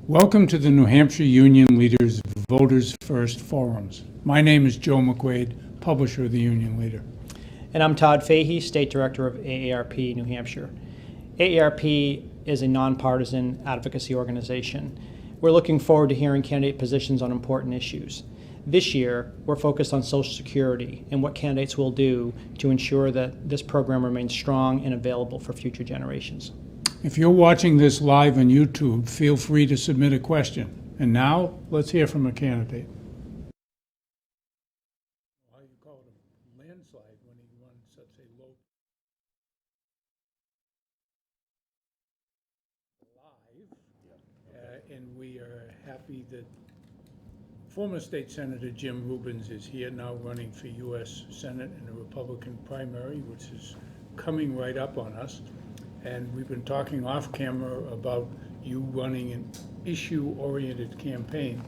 Welcome to the New Hampshire Union Leaders Voters First Forums. My name is Joe McQuaid, publisher of the Union Leader. And I'm Todd Fahey, State Director of AARP New Hampshire. AARP is a nonpartisan advocacy organization. We're looking forward to hearing candidate positions on important issues. This year, we're focused on Social Security and what candidates will do to ensure that this program remains strong and available for future generations. If you're watching this live on YouTube, feel free to submit a question. And now, let's hear from a candidate. How you call it a landslide when he won such a low live. And we are happy that former State Senator Jim Rubens is here now running for U.S. Senate in a Republican primary, which is coming right up on us. And we've been talking off camera about you running an issue-oriented campaign.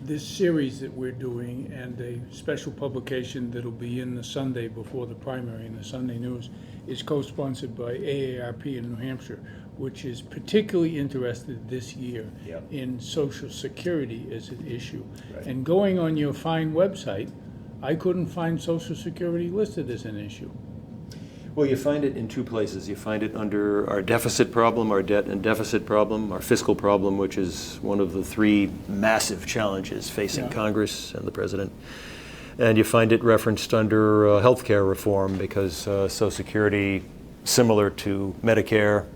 This series that we're doing and a special publication that'll be in the Sunday before the primary in the Sunday News is co-sponsored by AARP in New Hampshire, which is particularly interested this year in Social Security as an issue. Right. And going on your fine website, I couldn't find Social Security listed as an issue. Well, you find it in two places. You find it under our deficit problem, our debt and deficit problem, our fiscal problem, which is one of the three massive challenges facing Congress and the president. And you find it referenced under healthcare reform because Social Security, similar to Medicare,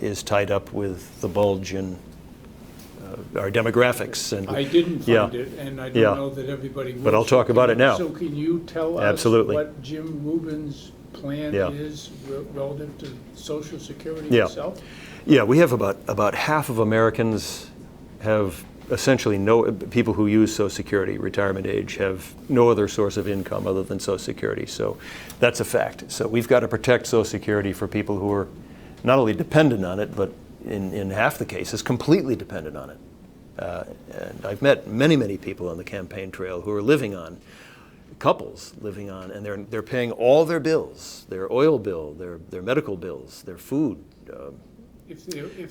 is tied up with the bulge in our demographics. And I didn't find it, and I don't know that everybody will. But I'll talk about it now. So can you tell us what Jim Rubens' plan is relative to Social Security itself? Yeah, we have about half of Americans have essentially people who use Social Security, retirement age, have no other source of income other than Social Security. So that's a fact. So we've got to protect Social Security for people who are not only dependent on it, but in half the cases, completely dependent on it. And I've met many people on the campaign trail who are living on, couples living on, and they're paying all their bills, their oil bill, their medical bills, their food,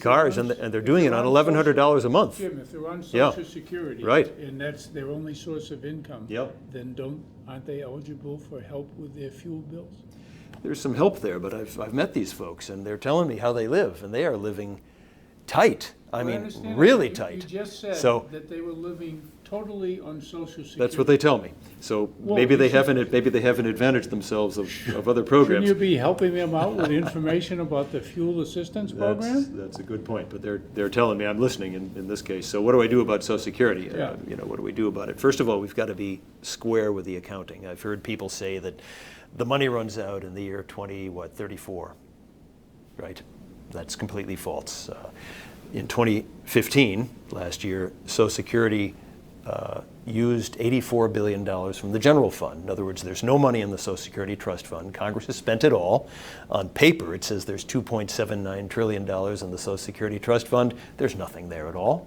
cars, and they're doing it on $1,100 a month. Jim, if they're on Social Security, right, and that's their only source of income, then aren't they eligible for help with their fuel bills? There's some help there, but I've met these folks, and they're telling me how they live, and they are living tight. I mean, really tight. You just said that they were living totally on Social Security. That's what they tell me. So maybe they haven't advantaged themselves of other programs. Shouldn't you be helping them out with information about the fuel assistance program? That's a good point. But they're telling me I'm listening in this case. So what do I do about Social Security? What do we do about it? First of all, we've got to be square with the accounting. I've heard people say that the money runs out in the year 2034, right? That's completely false. In 2015, last year, Social Security used $84 billion from the general fund. In other words, there's no money in the Social Security Trust Fund. Congress has spent it all. On paper, it says there's $2.79 trillion in the Social Security Trust Fund. There's nothing there at all.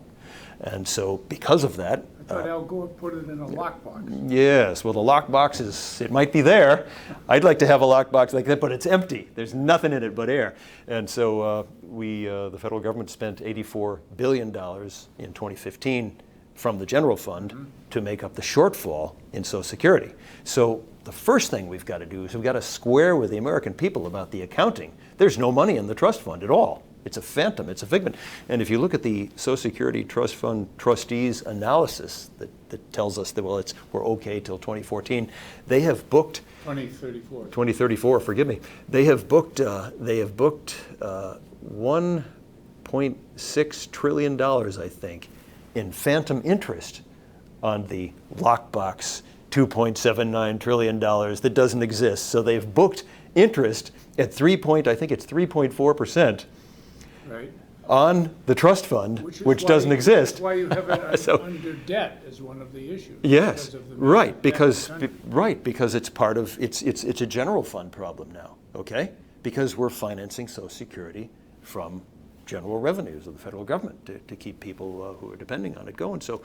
And so because of that... I thought Al Gore put it in a lockbox. Yes, well, the lockbox it might be there. I'd like to have a lockbox like that, but it's empty. There's nothing in it but air. And so the federal government spent $84 billion in 2015 from the general fund to make up the shortfall in Social Security. So the first thing we've got to do is we've got to square with the American people about the accounting. There's no money in the trust fund at all. It's a phantom, it's a figment. And if you look at the Social Security Trust Fund trustees analysis that tells us that, we're okay till 2014, they have booked 2034, forgive me. They have booked $1.6 trillion, I think, in phantom interest on the lockbox $2.79 trillion that doesn't exist. So they've booked interest at 3.4%. Right. On the trust fund, which doesn't exist. That's why you have it under debt as one of the issues. Yes, because it's part of it's a general fund problem now. Okay, because we're financing Social Security from general revenues of the federal government to keep people who are depending on it going. So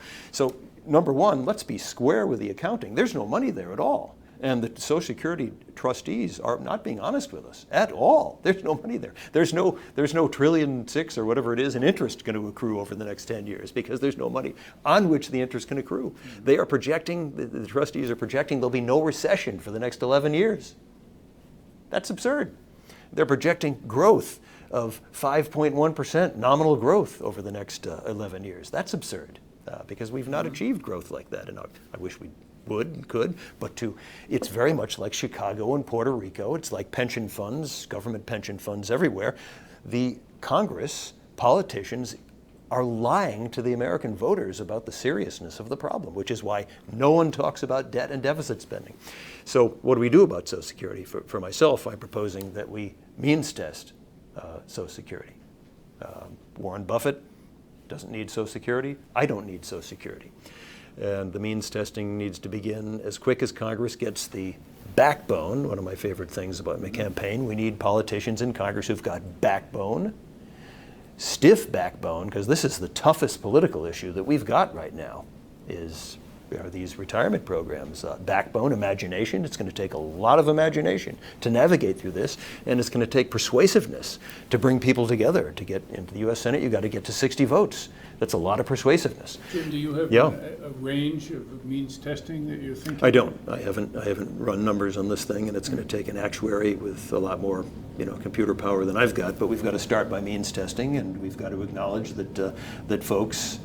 number one, let's be square with the accounting. There's no money there at all. And the Social Security trustees are not being honest with us at all. There's no money there. There's no $1.6 trillion or whatever it is in interest going to accrue over the next 10 years because there's no money on which the interest can accrue. They are projecting, the trustees are projecting there'll be no recession for the next 11 years. That's absurd. They're projecting growth of 5.1% nominal growth over the next 11 years. That's absurd because we've not achieved growth like that. And I wish we would and could, but it's very much like Chicago and Puerto Rico. It's like pension funds, government pension funds everywhere. The Congress, politicians are lying to the American voters about the seriousness of the problem, which is why no one talks about debt and deficit spending. So what do we do about Social Security? For myself, I'm proposing that we means test Social Security. Warren Buffett doesn't need Social Security. I don't need Social Security. And the means testing needs to begin as quick as Congress gets the backbone. One of my favorite things about my campaign, we need politicians in Congress who've got backbone, stiff backbone, because this is the toughest political issue that we've got right now, are these retirement programs. Backbone, imagination. It's going to take a lot of imagination to navigate through this, and it's going to take persuasiveness to bring people together. To get into the U.S. Senate, you've got to get to 60 votes. That's a lot of persuasiveness. Jim, do you have a range of means testing that you're thinking? I don't. I haven't run numbers on this thing, and it's going to take an actuary with a lot more, computer power than I've got. But we've got to start by means testing, and we've got to acknowledge that folks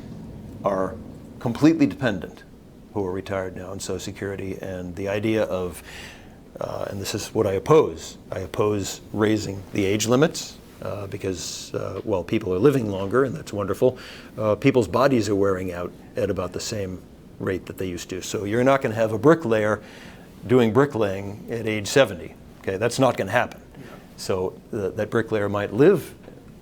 are completely dependent who are retired now on Social Security, and the idea of, and this is what I oppose raising the age limits because, well, people are living longer, and that's wonderful. People's bodies are wearing out at about the same rate that they used to. So you're not going to have a bricklayer doing bricklaying at age 70. Okay, that's not going to happen. So that bricklayer might live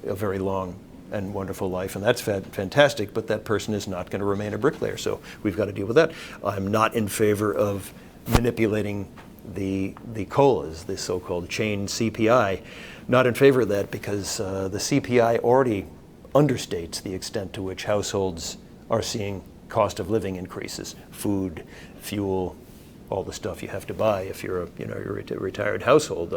a very long and wonderful life, and that's fantastic, but that person is not going to remain a bricklayer, so we've got to deal with that. I'm not in favor of manipulating the COLAs, the so-called chain CPI. Not in favor of that because the CPI already understates the extent to which households are seeing cost of living increases, food, fuel, all the stuff you have to buy if you're a retired household.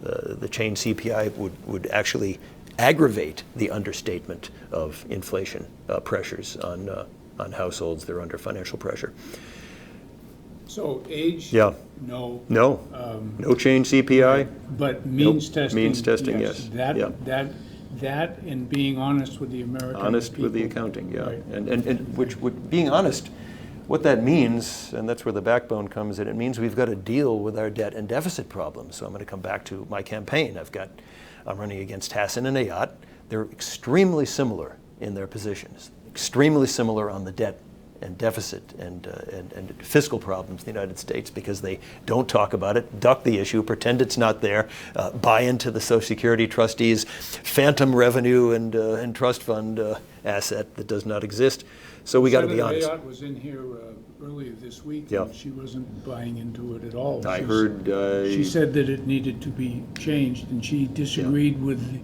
The chain CPI would actually aggravate the understatement of inflation pressures on households that are under financial pressure. So age? Yeah. No. No. No change CPI. But means testing? Means testing, yes. That and being honest with the American honest people. with the accounting, yeah. Right. And which being honest, what that means, and that's where the backbone comes in, it means we've got to deal with our debt and deficit problems. So I'm going to come back to my campaign. I'm running against Hassan and Ayat. They're extremely similar in their positions, extremely similar on the debt and deficit and fiscal problems in the United States because they don't talk about it, duck the issue, pretend it's not there, buy into the Social Security trustees' phantom revenue and trust fund asset that does not exist. So we got to be honest. Senator Ayat was in here earlier this week, Yeah. and she wasn't buying into it at all. I heard. She said that it needed to be changed, and she disagreed with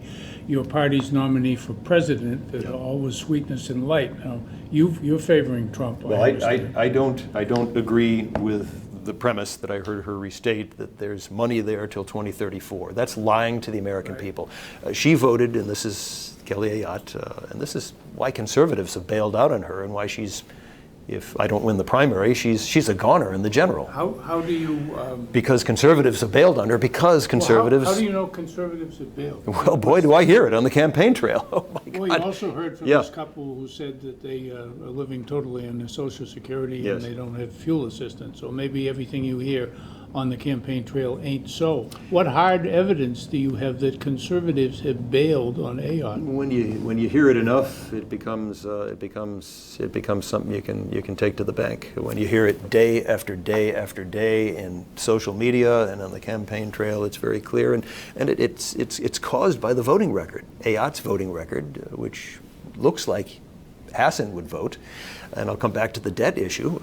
your party's nominee for president, that all was sweetness and light. Now, you're favoring Trump. Well, understand. I don't agree with the premise that I heard her restate that there's money there till 2034. That's lying to the American people. She voted, and this is Kelly Ayotte, and this is why conservatives have bailed out on her and why she's, if I don't win the primary, she's a goner in the general. How do you... Because conservatives have bailed on her, because conservatives... How do you know conservatives have bailed? Well, boy, do I hear it on the campaign trail. Oh, my God. Well, you also heard from Yeah. this couple who said that they are living totally on their Social Security Yes. and they don't have fuel assistance. So maybe everything you hear on the campaign trail ain't so. What hard evidence do you have that conservatives have bailed on Ayotte? When you hear it enough, it becomes something you can take to the bank. When you hear it day after day after day in social media and on the campaign trail, it's very clear, and it's caused by the voting record, Ayotte's voting record, which looks like Hassan would vote. And I'll come back to the debt issue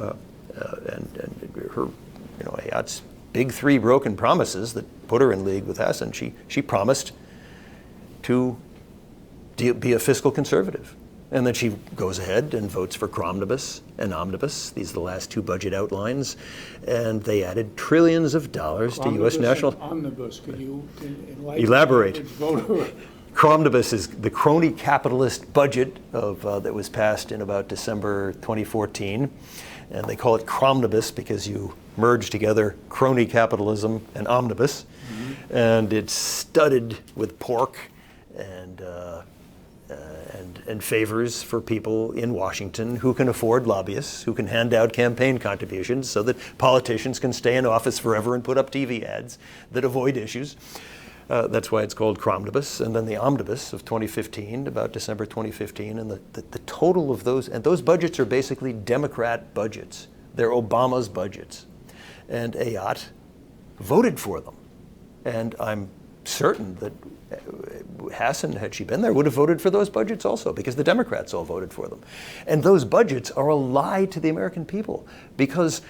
and her, Ayotte's big three broken promises that put her in league with Hassan. She promised to be a fiscal conservative. And then she goes ahead and votes for Cromnibus and Omnibus. These are the last two budget outlines. And they added trillions of dollars to U.S. national... Omnibus, could you enlighten Elaborate. the average voter? Cromnibus is the crony capitalist budget that was passed in about December 2014. And they call it Cromnibus because you merge together crony capitalism and omnibus. Mm-hmm. And it's studded with pork and favors for people in Washington who can afford lobbyists, who can hand out campaign contributions so that politicians can stay in office forever and put up TV ads that avoid issues. That's why it's called Cromnibus. And then the Omnibus of 2015, about December 2015, and the total of those, and those budgets are basically Democrat budgets. They're Obama's budgets. And Ayotte voted for them. And I'm certain that Hassan, had she been there, would have voted for those budgets also, because the Democrats all voted for them. And those budgets are a lie to the American people, because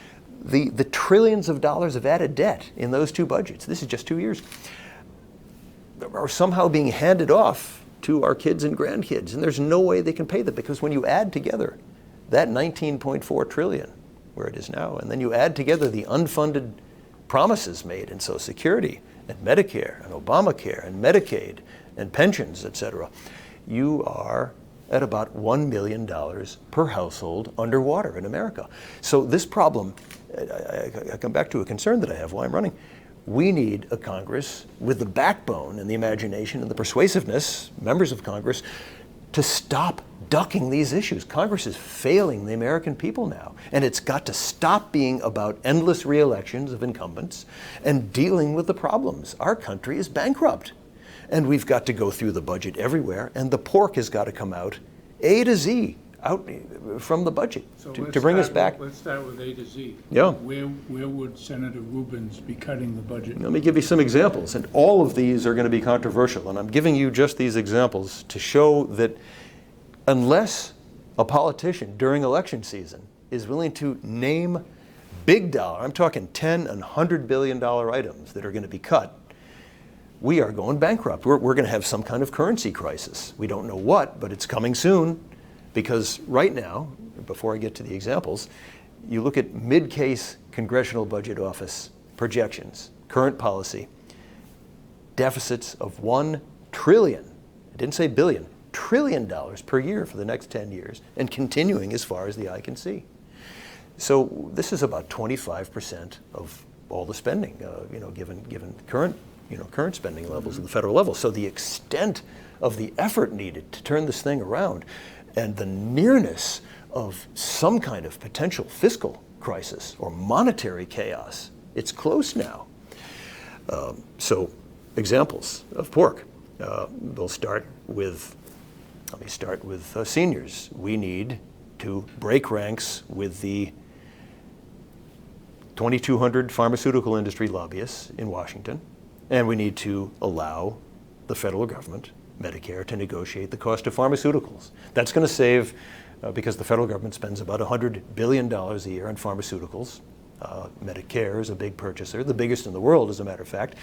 the trillions of dollars of added debt in those two budgets, this is just 2 years, are somehow being handed off to our kids and grandkids. And there's no way they can pay them, because when you add together that 19.4 trillion, where it is now, and then you add together the unfunded promises made in Social Security and Medicare and Obamacare and Medicaid and pensions, et cetera, you are at about $1 million per household underwater in America. So this problem, I come back to a concern that I have while I'm running. We need a Congress with the backbone and the imagination and the persuasiveness, members of Congress, to stop ducking these issues. Congress is failing the American people now, and it's got to stop being about endless re-elections of incumbents and dealing with the problems. Our country is bankrupt, and we've got to go through the budget everywhere, and the pork has got to come out A to Z, out from the budget to bring us back. Let's start with A to Z. Yeah. Where would Senator Rubens be cutting the budget? Let me give you some examples, and all of these are going to be controversial, and I'm giving you just these examples to show that unless a politician during election season is willing to name big dollar, I'm talking $10 and $100 billion items that are going to be cut, we are going bankrupt. We're going to have some kind of currency crisis. We don't know what, but it's coming soon, because right now, before I get to the examples, you look at mid-case Congressional Budget Office projections, current policy, deficits of $1 trillion, I didn't say billion, $1 trillion per year for the next 10 years, and continuing as far as the eye can see. So this is about 25% of all the spending, given current spending levels at the federal level. So the extent of the effort needed to turn this thing around, and the nearness of some kind of potential fiscal crisis or monetary chaos, it's close now. So examples of pork. We'll start with, let me start with seniors. We need to break ranks with the 2,200 pharmaceutical industry lobbyists in Washington, and we need to allow the federal government, Medicare, to negotiate the cost of pharmaceuticals. That's going to save, because the federal government spends about $100 billion a year on pharmaceuticals. Medicare is a big purchaser, the biggest in the world, as a matter of fact.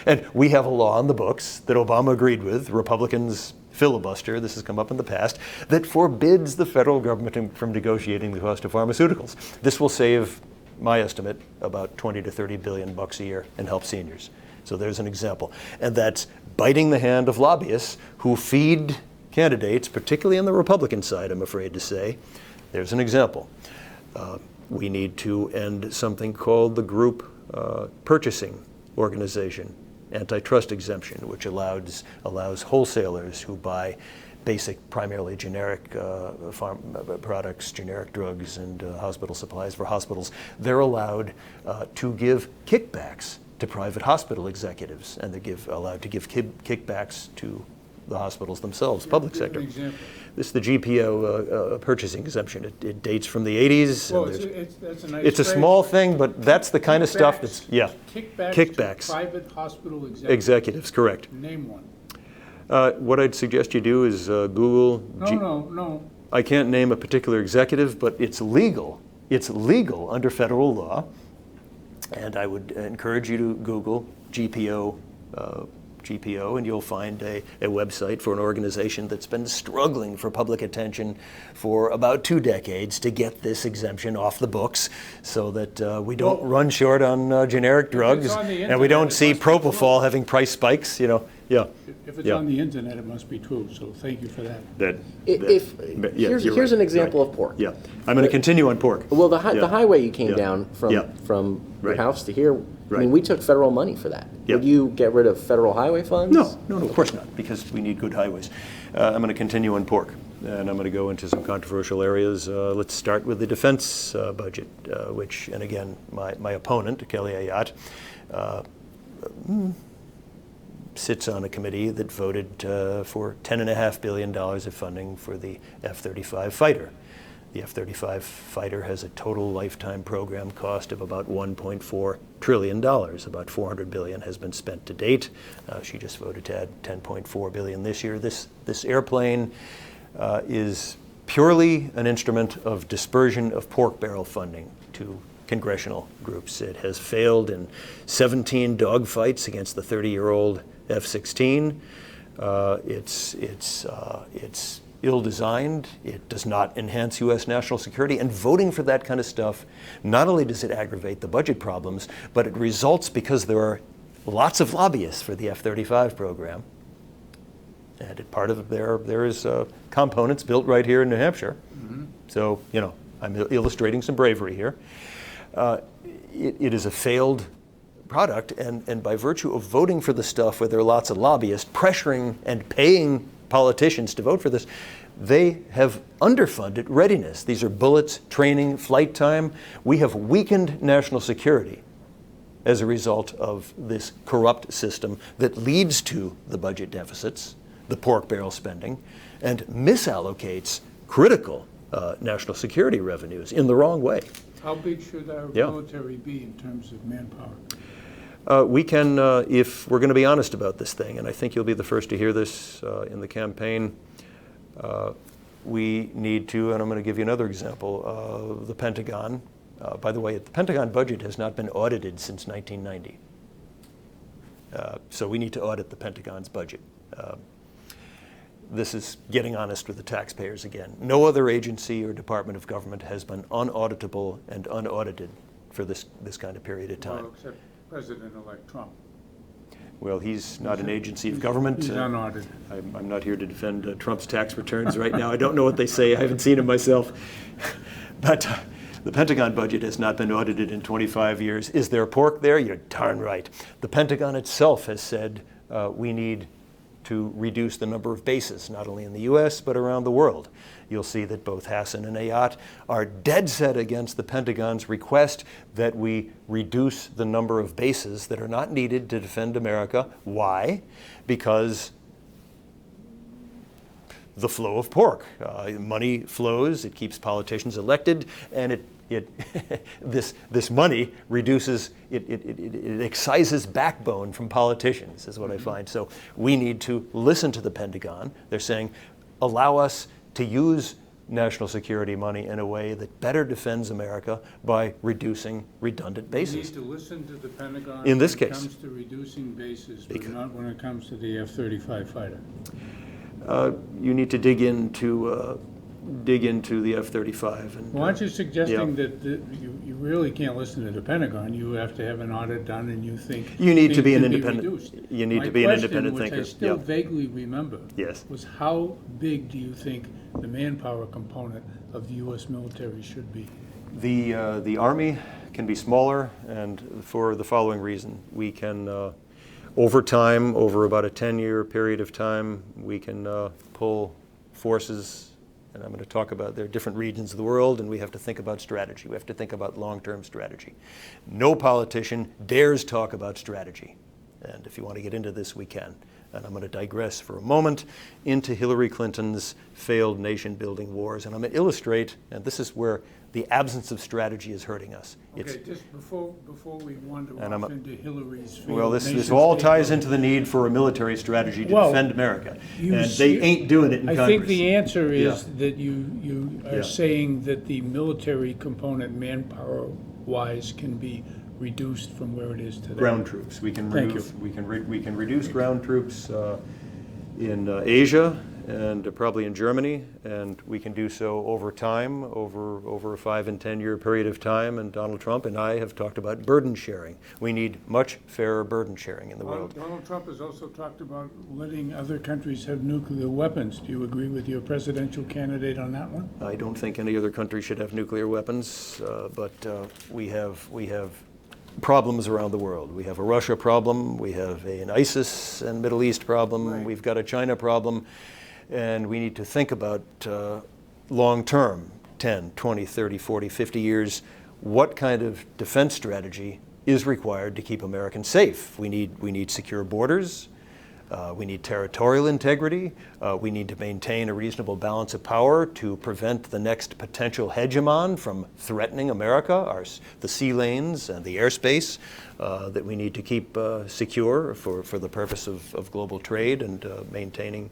And we have a law on the books that Obama agreed with, Republicans filibuster, this has come up in the past, that forbids the federal government from negotiating the cost of pharmaceuticals. This will save, my estimate, about 20 to 30 billion bucks a year and help seniors. So there's an example. And that's biting the hand of lobbyists who feed candidates, particularly on the Republican side, I'm afraid to say. There's an example. We need to end something called the group purchasing organization antitrust exemption, which allows wholesalers who buy basic, primarily generic farm products, generic drugs, and hospital supplies for hospitals, they're allowed to give kickbacks to private hospital executives, and they're allowed to give kickbacks to the hospitals themselves, public sector. This is the GPO purchasing exemption. It dates from the 80s. Well, that's a nice it's a small thing, but that's the kind of stuff that's, yeah. Kickbacks to private hospital executives. Executives, correct. Name one. What I'd suggest you do is Google. No. I can't name a particular executive, but it's legal. It's legal under federal law. And I would encourage you to Google GPO GPO, and you'll find a website for an organization that's been struggling for public attention for about 2 decades to get this exemption off the books so that we don't run short on generic drugs, on the and we internet, don't it see must be true. propofol having price spikes, you know. Yeah. If it's Yeah. on the internet, it must be true, so thank you for that. Here's you're an right, example right. of pork. Yeah. I'm going to continue on pork. Well, the Yeah. highway you came Yeah. down from Yeah. from your Right. house to here. I Right. mean, we took federal money for that. Yeah. Would you get rid of federal highway funds? No, of course not, because we need good highways. I'm going to continue on pork, and I'm going to go into some controversial areas. Let's start with the defense budget, which, and again, my opponent, Kelly Ayotte, sits on a committee that voted for $10.5 billion of funding for the F-35 fighter. The F-35 fighter has a total lifetime program cost of about $1.4 trillion. About $400 billion has been spent to date. She just voted to add $10.4 billion this year. This airplane is purely an instrument of dispersion of pork barrel funding to congressional groups. It has failed in 17 dogfights against the 30-year-old F-16. It's ill-designed. It does not enhance U.S. national security. And voting for that kind of stuff, not only does it aggravate the budget problems, but it results because there are lots of lobbyists for the F-35 program. And part of there is components built right here in New Hampshire. Mm-hmm. So, you know, I'm illustrating some bravery here. It is a failed product, and by virtue of voting for the stuff where there are lots of lobbyists pressuring and paying politicians to vote for this, they have underfunded readiness. These are bullets, training, flight time. We have weakened national security as a result of this corrupt system that leads to the budget deficits, the pork barrel spending, and misallocates critical national security revenues in the wrong way. How big should our Yeah. military be in terms of manpower? We can, if we're going to be honest about this thing, and I think you'll be the first to hear this in the campaign, we need to, and I'm going to give you another example, the Pentagon. By the way, the Pentagon budget has not been audited since 1990. So we need to audit the Pentagon's budget. This is getting honest with the taxpayers again. No other agency or department of government has been unauditable and unaudited for this kind of period of time. Well, except President-elect Trump. Well, he's not an agency of government. He's unaudited. I'm not here to defend Trump's tax returns right now. I don't know what they say. I haven't seen them myself. But the Pentagon budget has not been audited in 25 years. Is there pork there? You're darn right. The Pentagon itself has said we need to reduce the number of bases, not only in the U.S., but around the world. You'll see that both Hassan and Ayotte are dead set against the Pentagon's request that we reduce the number of bases that are not needed to defend America. Why? Because the flow of pork. Money flows, it keeps politicians elected, and this money reduces, it excises backbone from politicians, is what I find. So we need to listen to the Pentagon. They're saying, allow us to use national security money in a way that better defends America by reducing redundant We bases. need to listen to the Pentagon In this when it case. comes to reducing bases, but Because- not when it comes to the F-35 fighter. You need to dig into the F-35. And, Well, aren't you suggesting yeah. that you really can't listen to the Pentagon? You have to have an audit done, and you think You need to things be an can independent- reduced. you need to be an independent My question, thinker. which I still Yeah. vaguely remember, Yes. was how big do you think the manpower component of the U.S. military should be? The Army can be smaller, and for the following reason. We can, over time, over about a 10-year period of time, we can pull forces, and I'm going to talk about, there are different regions of the world, and we have to think about strategy. We have to think about long-term strategy. No politician dares talk about strategy. And if you want to get into this, we can. And I'm going to digress for a moment into Hillary Clinton's failed nation-building wars. And I'm going to illustrate, and this is where the absence of strategy is hurting us. Okay, just before we wander And off into Hillary's field. Well, this nation all state ties building. into the need for a military strategy to Well, defend America. you And see- they ain't doing it in I Congress. think the answer is Yeah. that you are Yeah. saying that the military component, manpower-wise, can be reduced from where it is today? Ground troops. We can Thank remove, you. we can reduce ground troops in Asia and probably in Germany, and we can do so over time, over a 5 and 10 year period of time. And Donald Trump and I have talked about burden sharing. We need much fairer burden sharing in the world. Donald Trump has also talked about letting other countries have nuclear weapons. Do you agree with your presidential candidate on that one? I don't think any other country should have nuclear weapons, but we have problems around the world. We have a Russia problem, we have an ISIS and Middle East problem, Right. we've got a China problem, and we need to think about long-term, 10, 20, 30, 40, 50 years, what kind of defense strategy is required to keep Americans safe. We need secure borders. We need territorial integrity. We need to maintain a reasonable balance of power to prevent the next potential hegemon from threatening America, the sea lanes and the airspace that we need to keep secure for the purpose of global trade and maintaining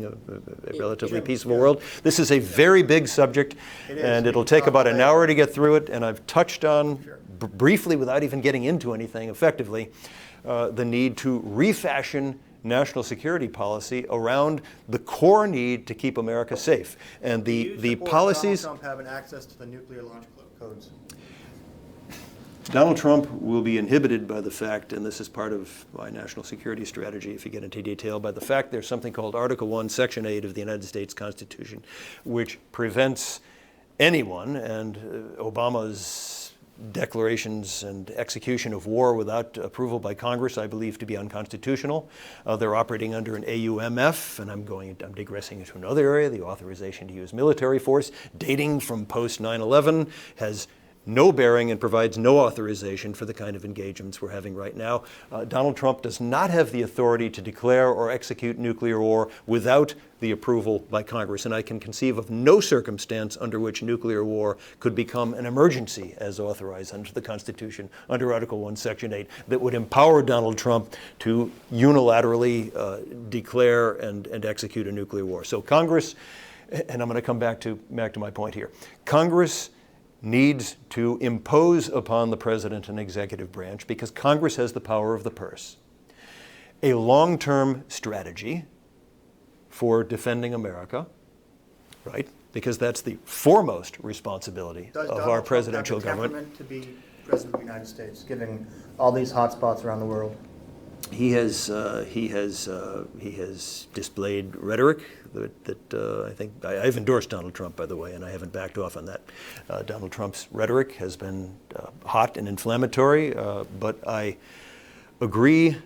a relatively peaceful world. This is a very big subject, and it'll take about an hour to get through it, and I've touched on briefly, without even getting into anything effectively, the need to refashion national security policy around the core need to keep America safe. And the policies... Donald Trump having access to the nuclear launch codes? Donald Trump will be inhibited by the fact, and this is part of my national security strategy if you get into detail, by the fact there's something called Article 1, Section 8 of the United States Constitution, which prevents anyone, and Obama's declarations and execution of war without approval by Congress, I believe to be unconstitutional. They're operating under an AUMF, and I'm digressing into another area. The authorization to use military force, dating from post 9/11, has no bearing and provides no authorization for the kind of engagements we're having right now. Donald Trump does not have the authority to declare or execute nuclear war without the approval by Congress, and I can conceive of no circumstance under which nuclear war could become an emergency as authorized under the Constitution, under Article 1, Section 8, that would empower Donald Trump to unilaterally declare and execute a nuclear war. So Congress, and I'm going to come back to my point here, Congress needs to impose upon the president and executive branch, because Congress has the power of the purse, a long-term strategy for defending America, right? Because that's the foremost responsibility of our presidential government. Does Donald Trump have the temperament to be president of the United States, given all these hot spots around the world? He has displayed rhetoric that I think I've endorsed Donald Trump, by the way, and I haven't backed off on that. Donald Trump's rhetoric has been hot and inflammatory, but I agree,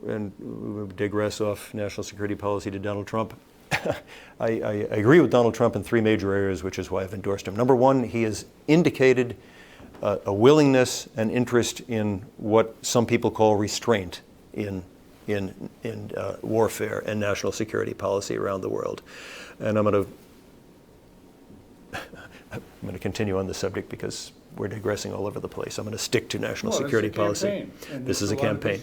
and we digress off national security policy to Donald Trump. I agree with Donald Trump in three major areas, which is why I've endorsed him. Number one, he has indicated a willingness and interest in what some people call restraint in warfare and national security policy around the world. And I'm going to continue on the subject because we're digressing all over the place. I'm going to stick to national security policy. This is a campaign.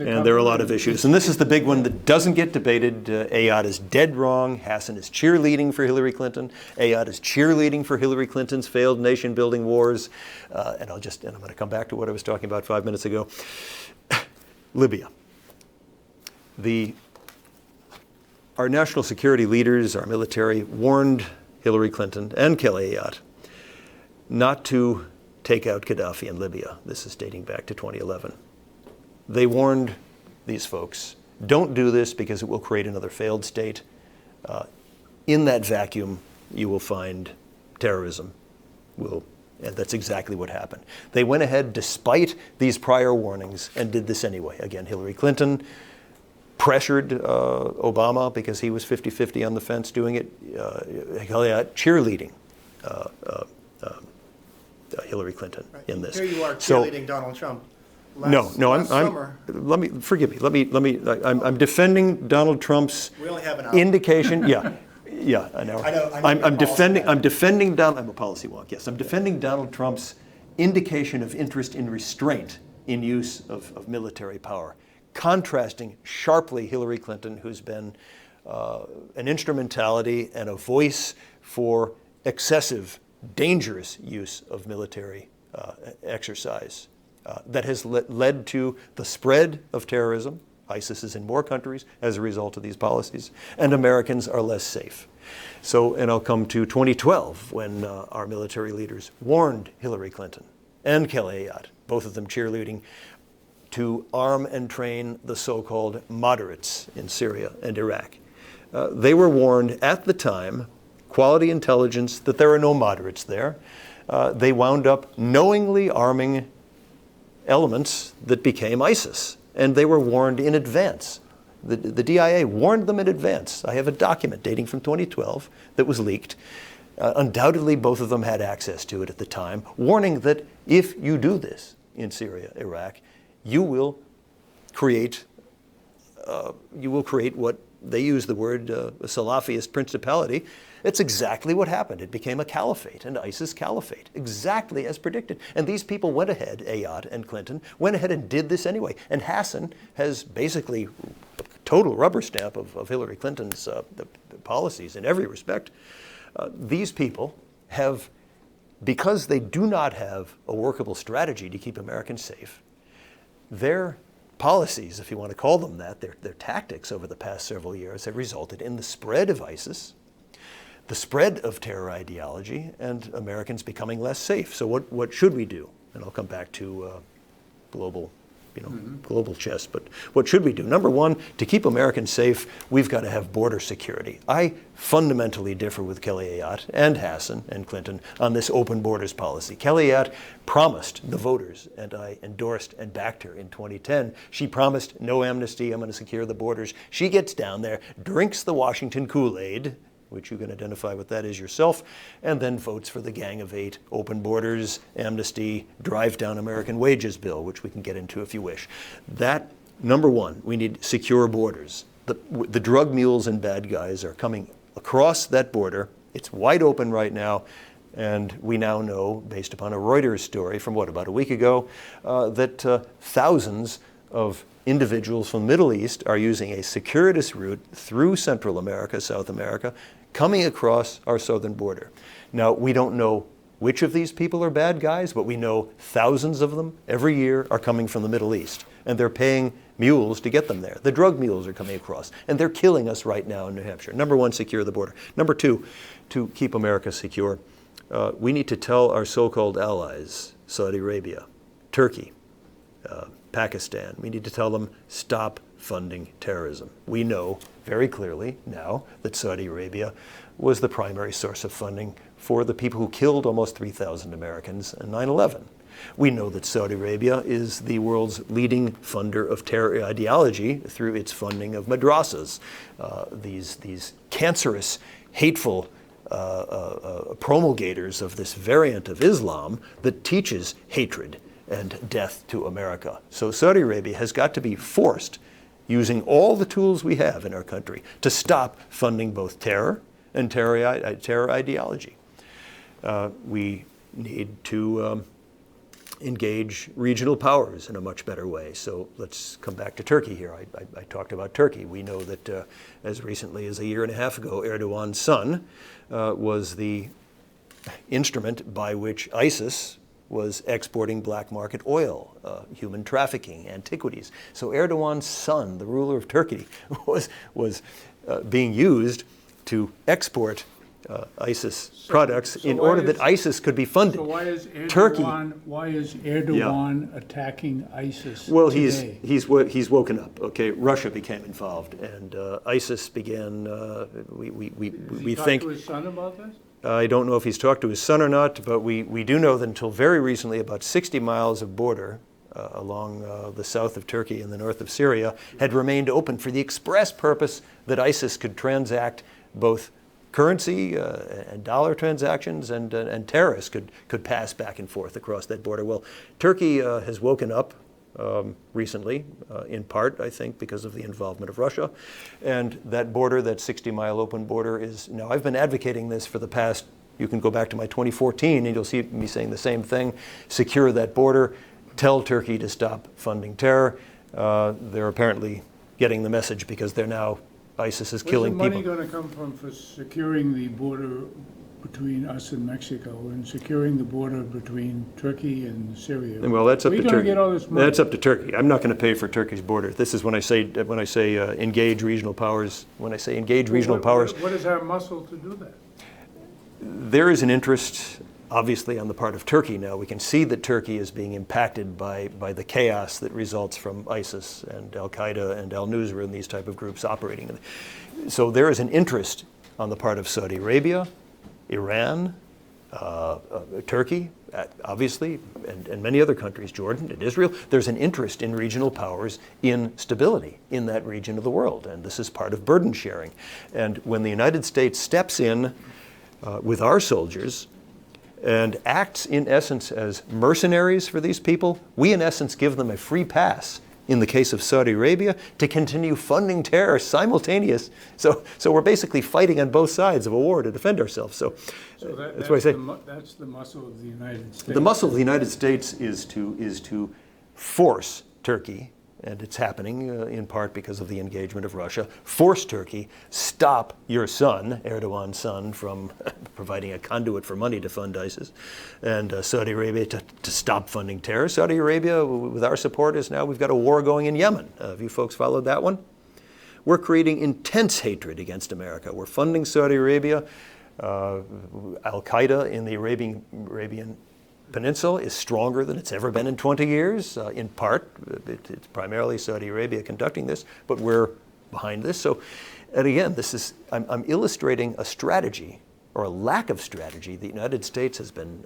And there are a lot of issues. And this is the big one that doesn't get debated. Ayad is dead wrong. Hassan is cheerleading for Hillary Clinton. Ayad is cheerleading for Hillary Clinton's failed nation-building wars. And I'm going to come back to what I was talking about 5 minutes ago. Libya. Our national security leaders, our military, warned Hillary Clinton and Kelly Ayad not to take out Gaddafi in Libya. This is dating back to 2011. They warned these folks, don't do this because it will create another failed state. In that vacuum, you will find terrorism. And that's exactly what happened. They went ahead despite these prior warnings and did this anyway. Again, Hillary Clinton pressured Obama because he was 50-50 on the fence doing it. Cheerleading Hillary Clinton in this. Here you are cheerleading Donald Trump. Forgive me. I'm defending Donald Trump's We only have an hour. indication. Yeah, I know. I'm defending Donald. I'm a policy wonk. Yes, I'm defending Donald Trump's indication of interest in restraint in use of military power, contrasting sharply Hillary Clinton, who's been an instrumentality and a voice for excessive, dangerous use of military exercise that has led to the spread of terrorism. ISIS is in more countries as a result of these policies, and Americans are less safe. So, and I'll come to 2012, when our military leaders warned Hillary Clinton and Kelly Ayotte, both of them cheerleading, to arm and train the so-called moderates in Syria and Iraq. They were warned at the time, quality intelligence, that there are no moderates there. They wound up knowingly arming elements that became ISIS, and they were warned in advance. The DIA warned them in advance. I have a document dating from 2012 that was leaked. Undoubtedly, both of them had access to it at the time, warning that if you do this in Syria, Iraq, you will create what they use the word a Salafist principality. It's exactly what happened. It became a caliphate, an ISIS caliphate, exactly as predicted. And these people went ahead, Ayotte and Clinton, went ahead and did this anyway. And Hassan has basically a total rubber stamp of Hillary Clinton's the policies in every respect. These people have, because they do not have a workable strategy to keep Americans safe, their policies, if you want to call them that, their tactics over the past several years have resulted in the spread of ISIS, the spread of terror ideology, and Americans becoming less safe. So what should we do? And I'll come back to global chess, but what should we do? Number one, to keep Americans safe, we've got to have border security. I fundamentally differ with Kelly Ayotte and Hassan and Clinton on this open borders policy. Kelly Ayotte promised the voters, and I endorsed and backed her in 2010. She promised no amnesty, I'm going to secure the borders. She gets down there, drinks the Washington Kool-Aid, which you can identify what that is yourself, and then votes for the Gang of Eight, open borders, amnesty, drive down American wages bill, which we can get into if you wish. That, number one, we need secure borders. The drug mules and bad guys are coming across that border. It's wide open right now, and we now know, based upon a Reuters story from about a week ago, that thousands of individuals from the Middle East are using a circuitous route through Central America, South America, coming across our southern border. Now, we don't know which of these people are bad guys, but we know thousands of them every year are coming from the Middle East, and they're paying mules to get them there. The drug mules are coming across, and they're killing us right now in New Hampshire. Number one, secure the border. Number two, to keep America secure, we need to tell our so-called allies, Saudi Arabia, Turkey, Pakistan, we need to tell them, stop funding terrorism. We know very clearly now that Saudi Arabia was the primary source of funding for the people who killed almost 3,000 Americans in 9/11. We know that Saudi Arabia is the world's leading funder of terror ideology through its funding of madrasas, these cancerous, hateful promulgators of this variant of Islam that teaches hatred and death to America. So Saudi Arabia has got to be forced, using all the tools we have in our country, to stop funding both terror and terror ideology. We need to engage regional powers in a much better way. So let's come back to Turkey here. I talked about Turkey. We know that as recently as a year and a half ago, Erdogan's son was the instrument by which ISIS was exporting black market oil, human trafficking, antiquities. So Erdogan's son, the ruler of Turkey, was being used to export ISIS products in order that ISIS could be funded. So why is Erdogan, Turkey, attacking ISIS well, today? he's woken up. Okay, Russia became involved, and ISIS began. We think. Talk to his son about this? I don't know if he's talked to his son or not, but we do know that until very recently, about 60 miles of border along the south of Turkey and the north of Syria had remained open for the express purpose that ISIS could transact both currency and dollar transactions, and terrorists could pass back and forth across that border. Well, Turkey has woken up recently, in part, I think, because of the involvement of Russia. And that border, that 60-mile open border, is now, I've been advocating this for the past, you can go back to my 2014 and you'll see me saying the same thing, secure that border, tell Turkey to stop funding terror. They're apparently getting the message because they're now, ISIS is killing people. Where's the money going to come from for securing the border between us and Mexico and securing the border between Turkey and Syria. Well, that's up Where to are you gonna Turkey. get all this money? That's up to Turkey. I'm not going to pay for Turkey's border. This is when I say engage regional powers. When I say engage regional powers, What is our muscle to do that? there is an interest, obviously, on the part of Turkey now. We can see that Turkey is being impacted by the chaos that results from ISIS and Al-Qaeda and Al-Nusra and these type of groups operating. So there is an interest on the part of Saudi Arabia, Iran, Turkey, obviously, and many other countries, Jordan and Israel. There's an interest in regional powers in stability in that region of the world, and this is part of burden sharing. And when the United States steps in with our soldiers and acts in essence as mercenaries for these people, we in essence give them a free pass in the case of Saudi Arabia to continue funding terror simultaneous. So we're basically fighting on both sides of a war to defend ourselves. So that's why I say That's the muscle of the United States. the muscle of the United States is to force Turkey, and it's happening in part because of the engagement of Russia, force Turkey, stop your son, Erdogan's son, from providing a conduit for money to fund ISIS, and Saudi Arabia to stop funding terror. Saudi Arabia, with our support, is now, we've got a war going in Yemen. Have you folks followed that one? We're creating intense hatred against America. We're funding Saudi Arabia. Al-Qaeda in the Arabian Peninsula is stronger than it's ever been in 20 years. In part, it's primarily Saudi Arabia conducting this, but we're behind this. So, and again, I'm illustrating a strategy or a lack of strategy the United States has been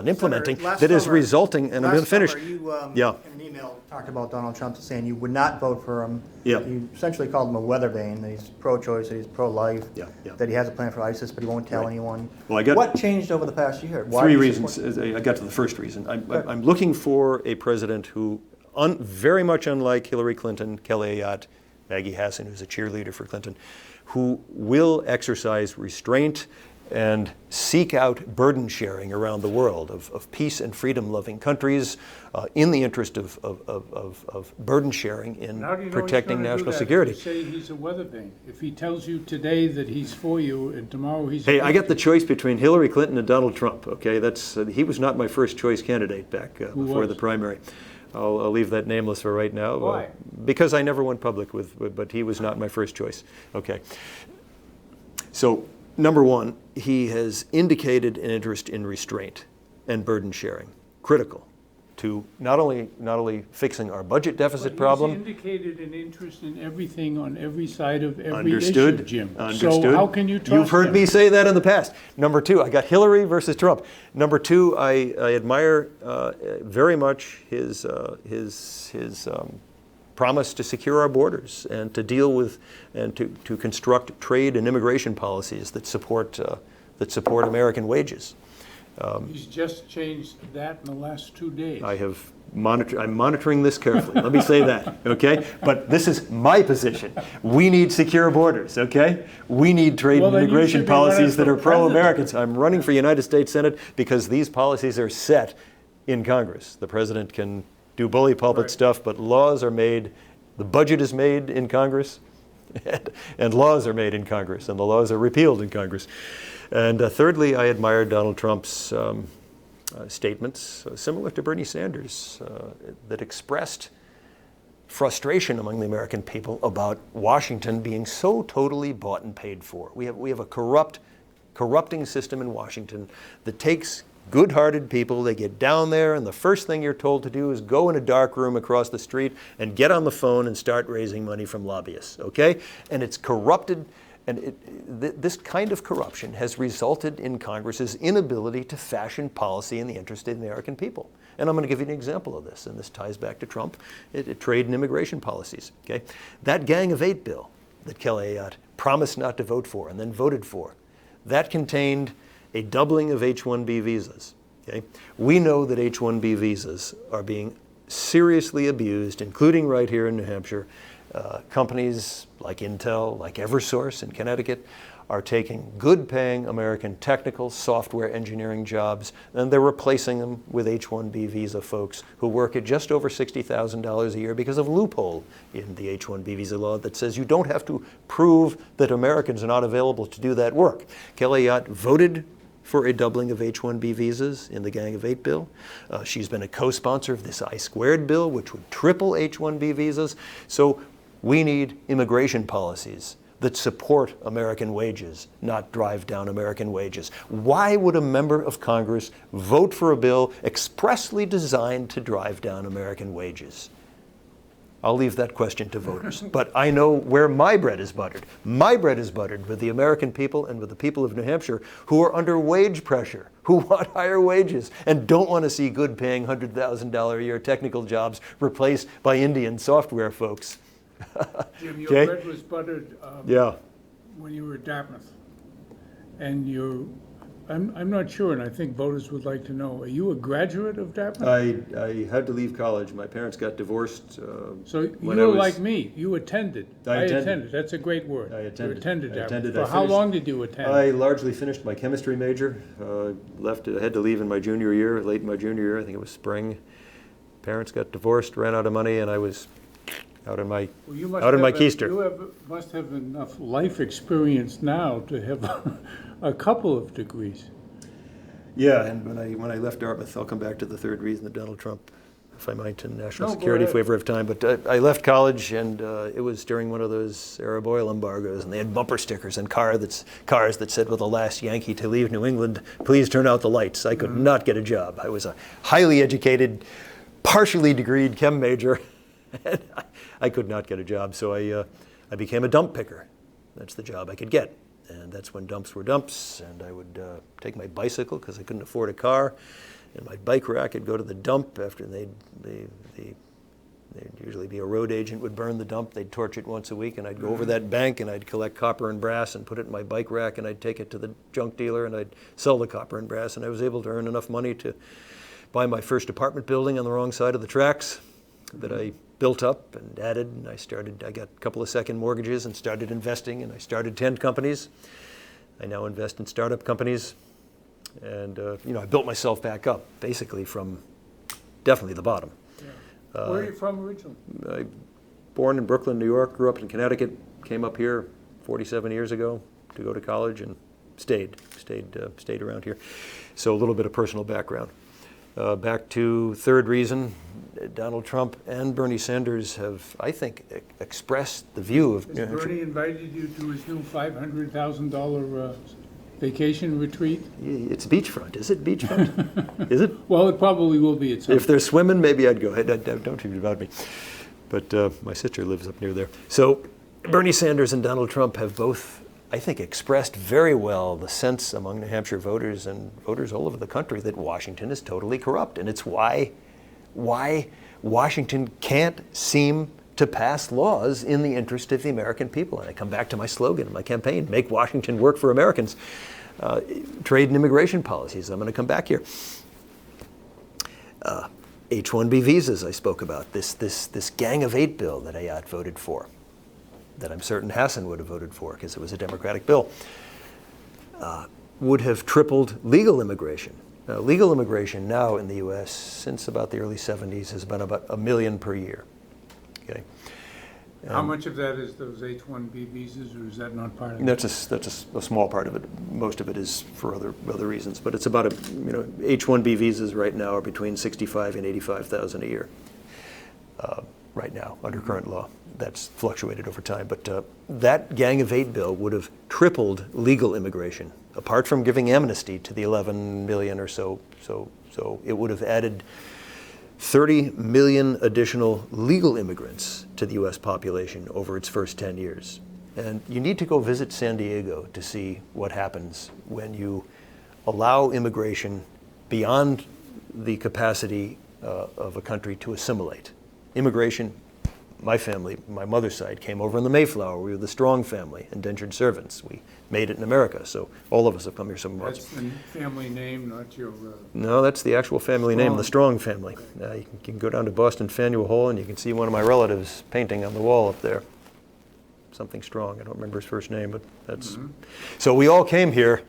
implementing Senator, that is resulting. And I'm going to finish. Last summer, Yeah. in an email, talked about Donald Trump saying you would not vote for him. Yeah. You essentially called him a weather vane, that he's pro-choice, that he's pro-life, Yeah, yeah. that he has a plan for ISIS, but he won't tell anyone. Well, I got- What changed over the past year? Why Three do you reasons. support- I got to the first reason. I'm looking for a president who, very much unlike Hillary Clinton, Kelly Ayotte, Maggie Hassan, who's a cheerleader for Clinton, who will exercise restraint and seek out burden sharing around the world of peace and freedom loving countries in the interest of burden sharing in And how do you know protecting he's gonna do national that security. If you say he's a weather vane. If he tells you today that he's for you and tomorrow he's Hey, I against got the choice between Hillary Clinton and Donald Trump. Okay, he was not my first choice candidate back before was? the primary. I'll leave that nameless for right now. Why? Because I never went public but he was not my first choice. Okay. So, number one, he has indicated an interest in restraint and burden sharing, critical to not only fixing our budget deficit problem. He's indicated an interest in everything on every side of every Understood. issue, Jim. Understood. So how can you trust You've heard him? me say that in the past. Number two, I got Hillary versus Trump. Number two, I admire very much his promise to secure our borders and to deal with and to construct trade and immigration policies that support American wages. He's just changed that in the last 2 days. I'm monitoring this carefully. Let me say that, okay? But this is my position. We need secure borders, okay? We need trade Well, and then you immigration should be running policies that for are pro-Americans. I'm running for United States Senate because these policies are set in Congress. The president can do bully pulpit Right. stuff, but laws are made, the budget is made in Congress, and laws are made in Congress, and the laws are repealed in Congress. And thirdly, I admire Donald Trump's statements, similar to Bernie Sanders, that expressed frustration among the American people about Washington being so totally bought and paid for. We have a corrupting system in Washington that takes good-hearted people, they get down there, and the first thing you're told to do is go in a dark room across the street and get on the phone and start raising money from lobbyists, okay? And it's corrupted. And this kind of corruption has resulted in Congress's inability to fashion policy in the interest of the American people. And I'm going to give you an example of this, and this ties back to Trump, trade and immigration policies. Okay, that Gang of Eight bill that Kelly Ayotte promised not to vote for and then voted for, that contained a doubling of H-1B visas. Okay, we know that H-1B visas are being seriously abused, including right here in New Hampshire. Companies like Intel, like EverSource in Connecticut, are taking good-paying American technical software engineering jobs, and they're replacing them with H-1B visa folks who work at just over $60,000 a year because of a loophole in the H-1B visa law that says you don't have to prove that Americans are not available to do that work. Kelly Ayotte voted for a doubling of H-1B visas in the Gang of Eight bill. She's been a co-sponsor of this I-squared bill, which would triple H-1B visas. So we need immigration policies that support American wages, not drive down American wages. Why would a member of Congress vote for a bill expressly designed to drive down American wages? I'll leave that question to voters. But I know where my bread is buttered. My bread is buttered with the American people and with the people of New Hampshire who are under wage pressure, who want higher wages, and don't want to see good-paying $100,000 a year technical jobs replaced by Indian software folks. Jim, your Okay? bread was buttered Yeah. when you were at Dartmouth. And I'm not sure, and I think voters would like to know, are you a graduate of Dartmouth? I had to leave college. My parents got divorced. So you when were I was- like me, you attended. I attended. That's a great word. I attended. You attended I Dartmouth. attended. For I how finished- long did you attend? I largely finished my chemistry major. I had to leave in my junior year, late in my junior year. I think it was spring. Parents got divorced, ran out of money, and I was out in my Well, you must out in my have keister. must have enough life experience now to have a couple of degrees. Yeah, and when I left Dartmouth, I'll come back to the third reason that Donald Trump, if I might, in national No, go security ahead. flavor of time. But I left college, and it was during one of those Arab oil embargoes, and they had bumper stickers and cars that said, "Well, the last Yankee to leave New England, please turn out the lights." I could not get a job. I was a highly educated, partially degreed chem major, and I could not get a job. So I became a dump picker. That's the job I could get. And that's when dumps were dumps, and I would take my bicycle because I couldn't afford a car, and my bike rack would go to the dump after they'd usually be a road agent would burn the dump. They'd torch it once a week, and I'd go over that bank and I'd collect copper and brass and put it in my bike rack, and I'd take it to the junk dealer and I'd sell the copper and brass, and I was able to earn enough money to buy my first apartment building on the wrong side of the tracks that I built up and added, and I got a couple of second mortgages and started investing, and I started 10 companies. I now invest in startup companies, and I built myself back up basically from definitely the bottom. Yeah. Where are you from originally? I born in Brooklyn, New York, grew up in Connecticut, came up here 47 years ago to go to college, and stayed around here. So a little bit of personal background. Back to third reason, Donald Trump and Bernie Sanders have, I think, expressed the view of New Has Hampshire. Bernie invited you to his new $500,000 vacation retreat? It's beachfront, is it beachfront? Is it? Well, it probably will be at some If they're swimming, maybe I'd go. Don't think about me. But my sister lives up near there. So Bernie Sanders and Donald Trump have both, I think, expressed very well the sense among New Hampshire voters and voters all over the country that Washington is totally corrupt. And it's why Washington can't seem to pass laws in the interest of the American people. And I come back to my slogan, my campaign, make Washington work for Americans. Trade and immigration policies, I'm going to come back here. H-1B visas I spoke about, this Gang of Eight bill that Ayotte voted for, that I'm certain Hassan would have voted for because it was a Democratic bill, would have tripled legal immigration. Legal immigration now in the U.S. since about the early 70s has been about 1 million per year. Okay. How much of that is those H-1B visas, or is that not part of it? That's a small part of it. Most of it is for other reasons, but it's about H-1B visas right now are between 65 and 85,000 a year. Right now under current law, that's fluctuated over time. But that Gang of Eight bill would have tripled legal immigration, apart from giving amnesty to the 11 million or so. So it would have added 30 million additional legal immigrants to the U.S. population over its first 10 years. And you need to go visit San Diego to see what happens when you allow immigration beyond the capacity of a country to assimilate. Immigration, my family, my mother's side, came over in the Mayflower. We were the Strong family, indentured servants. We made it in America, so all of us have come here some months. That's the family name, not your... No, that's the actual family name, the Strong. Strong family. You can go down to Boston Faneuil Hall and you can see one of my relatives painting on the wall up there. something strong. I don't remember his first name, but that's. So we all came here.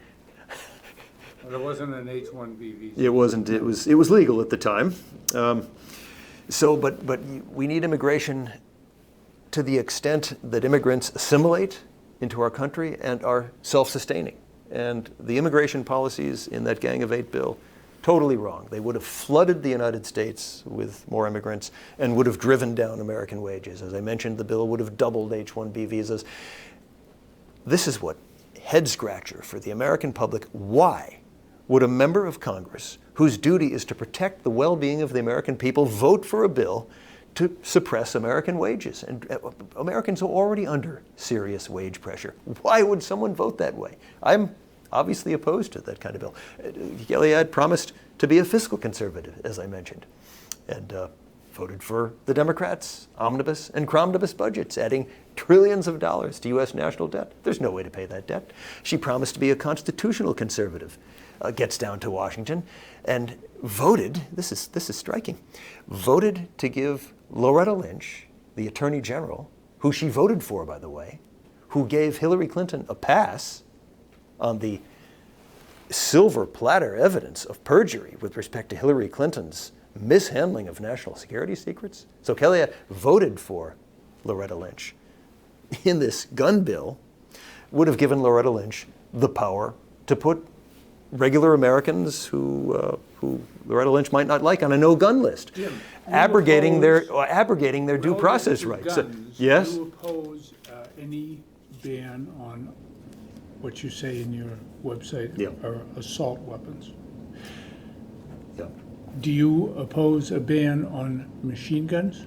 But it wasn't an H-1B visa. It wasn't. It was legal at the time. But we need immigration to the extent that immigrants assimilate into our country and are self-sustaining. And the immigration policies in that Gang of Eight bill, totally wrong. They would have flooded the United States with more immigrants and would have driven down American wages. As I mentioned, the bill would have doubled H-1B visas. This is what head-scratcher for the American public. Why would a member of Congress, whose duty is to protect the well-being of the American people, vote for a bill to suppress American wages? And Americans are already under serious wage pressure. Why would someone vote that way? I'm obviously opposed to that kind of bill. Gilead promised to be a fiscal conservative, as I mentioned, and voted for the Democrats' omnibus and cromnibus budgets, adding trillions of dollars to U.S. national debt. There's no way to pay that debt. She promised to be a constitutional conservative, gets down to Washington, and voted, this is striking, voted to give Loretta Lynch, the Attorney General, who she voted for, by the way, who gave Hillary Clinton a pass on the silver platter evidence of perjury with respect to Hillary Clinton's mishandling of national security secrets. So Kelly voted for Loretta Lynch. In this gun bill, would have given Loretta Lynch the power to put regular Americans who Loretta Lynch might not like on a no-gun list, Jim, abrogating their due process rights. Guns, Yes? Do you oppose any ban on what you say in your website Yeah. are assault weapons? Yeah. Do you oppose a ban on machine guns?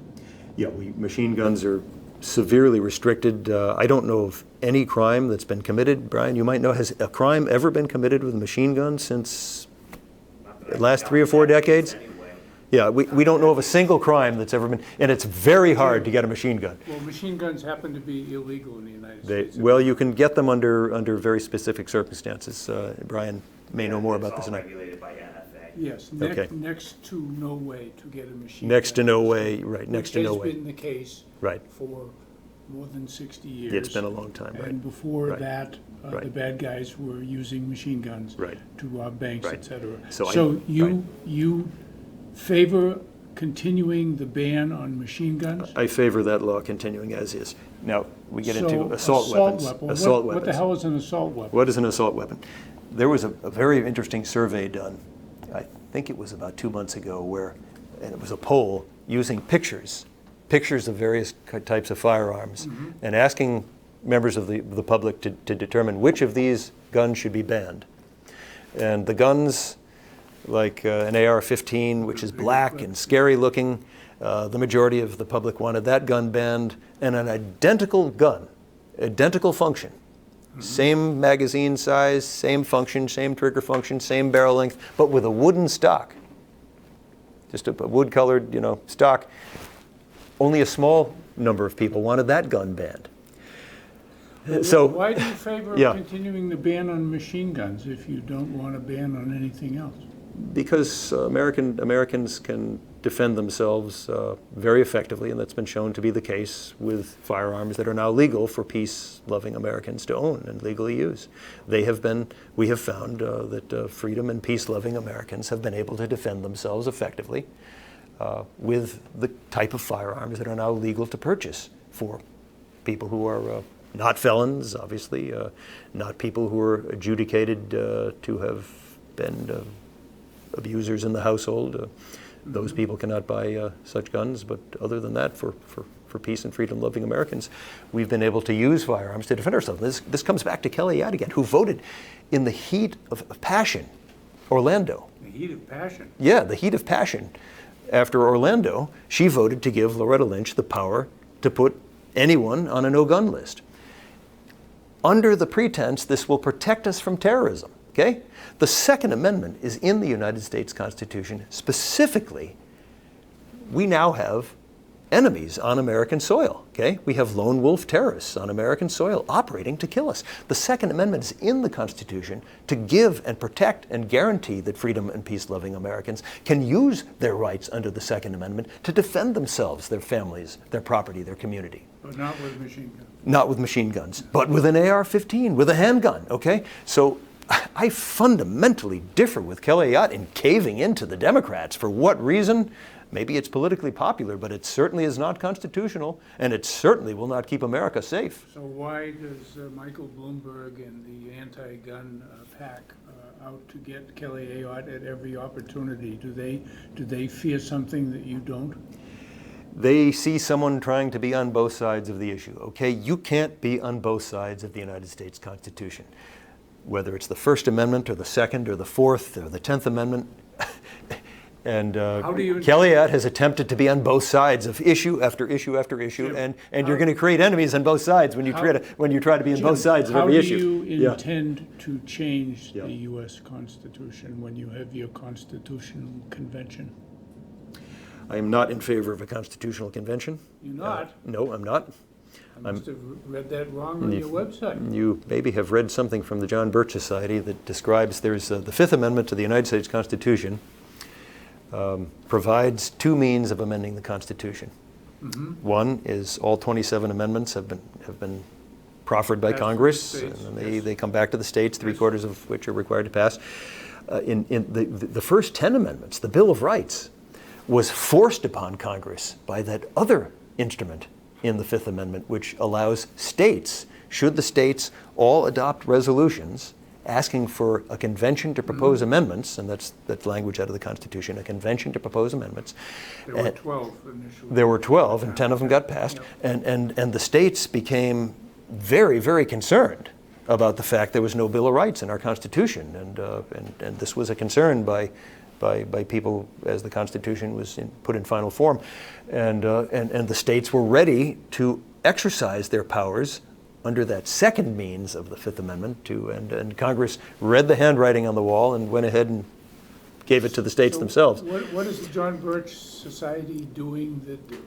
Yeah, machine guns are severely restricted. I don't know of any crime that's been committed. Brian, you might know, has a crime ever been committed with a machine gun since the last 3 or 4 decades? Yeah, we don't know of a single crime that's ever been, and it's very hard to get a machine gun. Well, machine guns happen to be illegal in the United States. Well, you can get them under very specific circumstances. Brian may know more about this than I. It's all regulated by NFA. Yes, Okay. next to no way to get a machine Next to gun. no way, right, next to no Which way. has been the case Right. for more than 60 years. It's been a long time, right. And before Right. that, Right. the bad guys were using machine guns Right. to rob banks, Right. et cetera. So So right. you favor continuing the ban on machine guns? I favor that law continuing as is. Now, we get So into assault weapons. weapon. Assault What the weapons. hell is an assault weapon? What is an assault weapon? There was a very interesting survey done, I think it was about 2 months ago, and it was a poll using pictures of various types of firearms, and asking members of the public to determine which of these guns should be banned. And the guns, like an AR-15, which is black and scary looking, the majority of the public wanted that gun banned, and an identical gun, identical function, same magazine size, same function, same trigger function, same barrel length, but with a wooden stock, just a wood-colored, stock. Only a small number of people wanted that gun banned. So, Why do you favor Yeah. continuing the ban on machine guns if you don't want a ban on anything else? because Americans can defend themselves very effectively, and that's been shown to be the case with firearms that are now legal for peace-loving Americans to own and legally use. We have found that freedom and peace-loving Americans have been able to defend themselves effectively with the type of firearms that are now legal to purchase for people who are not felons, obviously, not people who are adjudicated to have been abusers in the household. Those people cannot buy such guns, but other than that, for peace and freedom-loving Americans, we've been able to use firearms to defend ourselves. This comes back to Kelly Yadigan, who voted in the heat of passion, Orlando. The heat of passion. Yeah, the heat of passion. After Orlando, she voted to give Loretta Lynch the power to put anyone on a no-gun list. Under the pretense this will protect us from terrorism, okay? The Second Amendment is in the United States Constitution. Specifically, we now have enemies on American soil, okay? We have lone wolf terrorists on American soil operating to kill us. The Second Amendment is in the Constitution to give and protect and guarantee that freedom and peace-loving Americans can use their rights under the Second Amendment to defend themselves, their families, their property, their community. But not with machine guns. not with machine guns, but with an AR-15, with a handgun, okay? So I fundamentally differ with Kelly Ayotte in caving into the Democrats. For what reason? Maybe it's politically popular, but it certainly is not constitutional, and it certainly will not keep America safe. So why does Michael Bloomberg and the anti-gun pack out to get Kelly Ayotte at every opportunity? Do they fear something that you don't? They see someone trying to be on both sides of the issue. Okay, you can't be on both sides of the United States Constitution. Whether it's the First Amendment or the Second or the Fourth or the 10th Amendment. And Kelly Ayotte has attempted to be on both sides of issue after issue after issue, Jim, and you're going to create enemies on both sides when you try to be on both sides of every issue. How do you intend to change the U.S. Constitution when you have your constitutional convention? I am not in favor of a constitutional convention. You're not? No, I'm not. I must have read that wrong on your website. You maybe have read something from the John Birch Society that describes there's the Fifth Amendment to the United States Constitution. Provides two means of amending the Constitution. Mm-hmm. One is all 27 amendments have been proffered by Congress, and then they come back to the states, 3/4 of which are required to pass. In the first 10 amendments, the Bill of Rights, was forced upon Congress by that other instrument in the Fifth Amendment, which allows states, should the states all adopt resolutions asking for a convention to propose amendments, and that's language out of the Constitution, a convention to propose amendments. There were 12 initially. There were 12, and 10 of them got passed. Yep. And the states became very, very concerned about the fact there was no Bill of Rights in our Constitution, and this was a concern by people as the Constitution was put in final form, and the states were ready to exercise their powers under that second means of the Fifth Amendment, and Congress read the handwriting on the wall and went ahead and gave it to the states themselves. What is the John Birch Society doing that,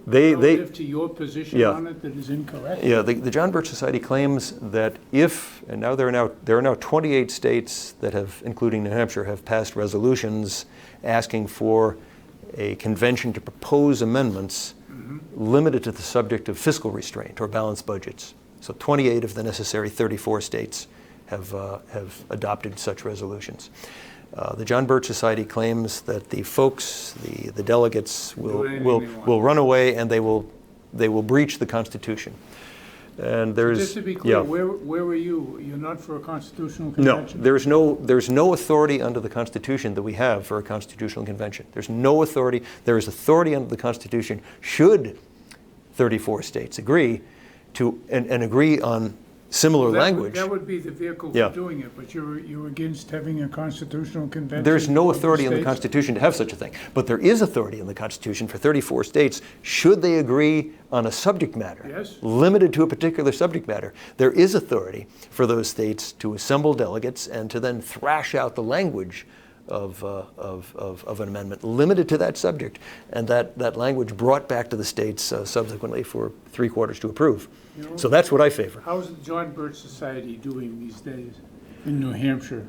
relative to your position on it, that is incorrect? Yeah, the John Birch Society claims that and now there are now 28 states that have, including New Hampshire, have passed resolutions asking for a convention to propose amendments limited to the subject of fiscal restraint or balanced budgets. So 28 of the necessary 34 states have adopted such resolutions. The John Birch Society claims that the folks, the delegates, will run away and they will breach the Constitution. And just to be clear, where were you? You're not for a constitutional convention? No, there's no authority under the Constitution that we have for a constitutional convention. There's no authority. There is authority under the Constitution should 34 states agree to and agree on similar language. That would be the vehicle for doing it, but you're against having a constitutional convention? There's no authority in the Constitution to have such a thing, but there is authority in the Constitution for 34 states should they agree on a subject matter, limited to a particular subject matter. There is authority for those states to assemble delegates and to then thrash out the language of an amendment limited to that subject, and that language brought back to the states subsequently for 3/4 to approve. So that's what I favor. How's the John Birch Society doing these days in New Hampshire?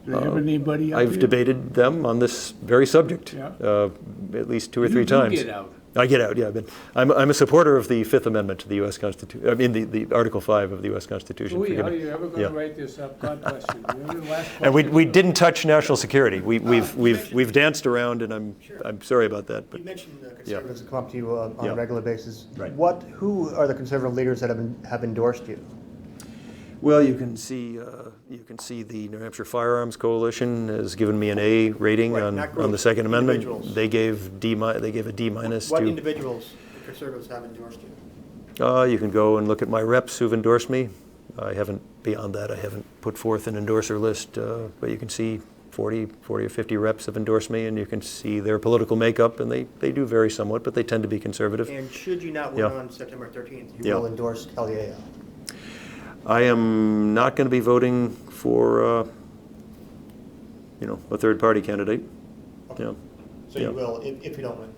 Do they have anybody out I've here? debated them on this very subject at least 2 or 3 times. You get out. I get out, yeah. But I'm a supporter of the Fifth Amendment to the U.S. Constitution. I mean, the Article 5 of the U.S. Constitution. Louis, how are you ever going to write this up? God bless you. And we didn't touch national security. We've danced around, and I'm sorry about that. But you mentioned conservatives that come up to you on a regular basis. Right. Who are the conservative leaders that have endorsed you? Well, you can see the New Hampshire Firearms Coalition has given me an A rating on the Second Amendment. They gave a D minus. What individuals the conservatives have endorsed you? You can go and look at my reps who've endorsed me. Beyond that, I haven't put forth an endorser list, but you can see 40 or 50 reps have endorsed me, and you can see their political makeup, and they do vary somewhat, but they tend to be conservative. And should you not win on September 13th, you will endorse Kelly Ayotte? I am not going to be voting for, a third-party candidate. Okay. So you will if you don't win?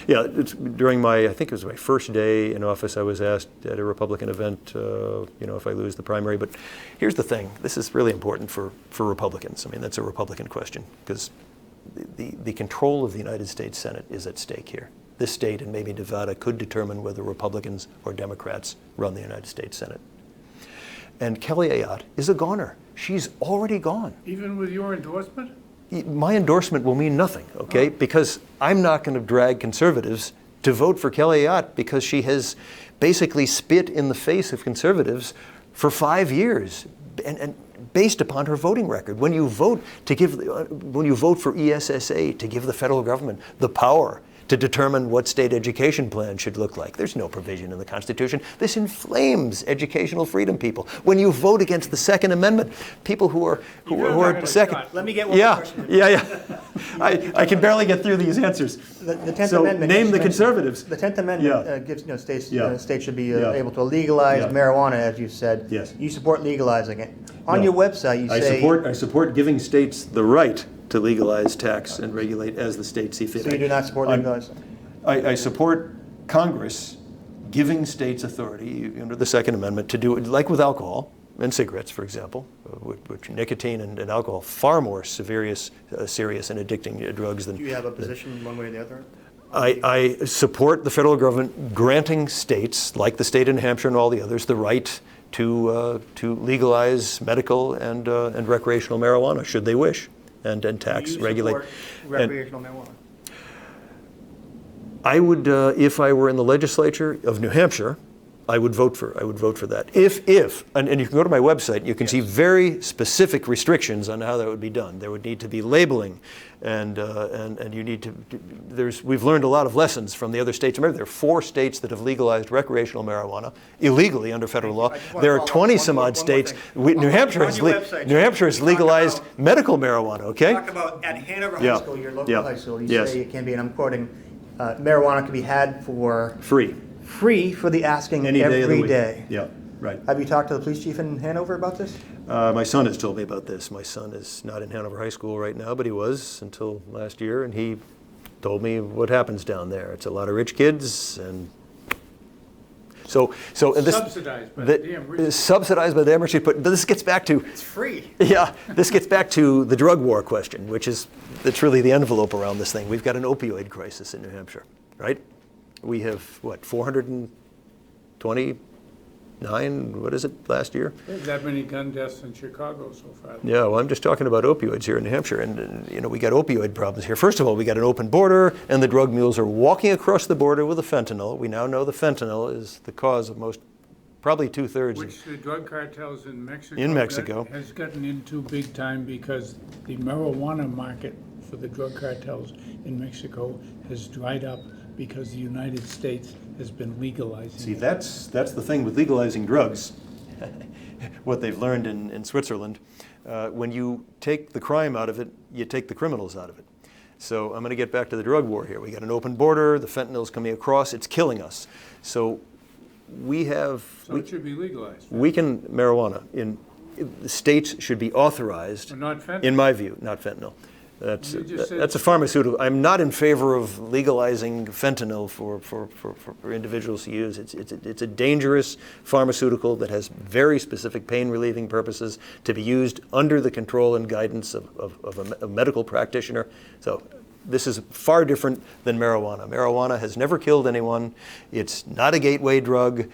Yeah, it's during I think it was my first day in office, I was asked at a Republican event, if I lose the primary. But here's the thing. This is really important for Republicans. I mean, that's a Republican question because the control of the United States Senate is at stake here. this state and maybe Nevada could determine whether Republicans or Democrats run the United States Senate. And Kelly Ayotte is a goner. She's already gone. Even with your endorsement? My endorsement will mean nothing, okay? Because I'm not going to drag conservatives to vote for Kelly Ayotte because she has basically spit in the face of conservatives for 5 years, and based upon her voting record. When you vote for ESSA to give the federal government the power to determine what state education plan should look like, there's no provision in the Constitution. This inflames educational freedom, people. When you vote against the Second Amendment, people who are second. Let me get one more question. Yeah. I can barely get through these answers. The 10th So Amendment. name the conservatives. The 10th Amendment Yeah. gives states Yeah. states should be Yeah. able to legalize Yeah. marijuana, as you said. Yes. You support legalizing it. On No. your website, you say I support giving states the right to legalize, tax, and regulate as the states see fit. so you do not support legalizing. I support Congress giving states authority under the Second Amendment to do it, like with alcohol and cigarettes, for example, which nicotine and alcohol far more serious and addicting drugs than. Do you have a position one way or the other? I support the federal government granting states, like the state of New Hampshire and all the others, the right to legalize medical and recreational marijuana, should they wish, and tax, regulate. Recreational marijuana. I would, if I were in the legislature of New Hampshire, I would vote for that. And you can go to my website, you can see very specific restrictions on how that would be done. There would need to be labeling, and you need to. We've learned a lot of lessons from the other states. Remember, there are 4 states that have legalized recreational marijuana illegally under federal law. There are 20 some odd states. New Hampshire has legalized medical marijuana. Okay. Talk about at Hanover Yeah. High School, your local Yeah. high school. You Yes. say it can be, and I'm quoting, marijuana can be had for Free. for the asking Any day of the every week. day. Yeah. Right. Have you talked to the police chief in Hanover about this? My son has told me about this. My son is not in Hanover High School right now, but he was until last year, and he told me what happens down there. It's a lot of rich kids, and so and this Subsidized by the damn rich. subsidized by the damn rich. But this gets back to It's free. yeah, this gets back to the drug war question, that's really the envelope around this thing. We've got an opioid crisis in New Hampshire, right? We have, 429, what is it, last year? There's that many gun deaths in Chicago so far. Yeah, well, I'm just talking about opioids here in New Hampshire, and we got opioid problems here. First of all, we got an open border, and the drug mules are walking across the border with the fentanyl. We now know the fentanyl is the cause of probably 2/3. Which the drug cartels in Mexico. In Mexico. Has gotten into big time because the marijuana market for the drug cartels in Mexico has dried up because the United States has been legalizing. See, it. that's the thing with legalizing drugs. What they've learned in Switzerland, when you take the crime out of it, you take the criminals out of it. So I'm going to get back to the drug war here. We got an open border, the fentanyl's coming across, it's killing us. So we have... So it should be legalized. Marijuana the states should be authorized, But not fentanyl. in my view, not fentanyl. You just said- That's a pharmaceutical. I'm not in favor of legalizing fentanyl for individuals to use. It's a dangerous pharmaceutical that has very specific pain relieving purposes to be used under the control and guidance of a medical practitioner. So this is far different than marijuana. Marijuana has never killed anyone. It's not a gateway drug.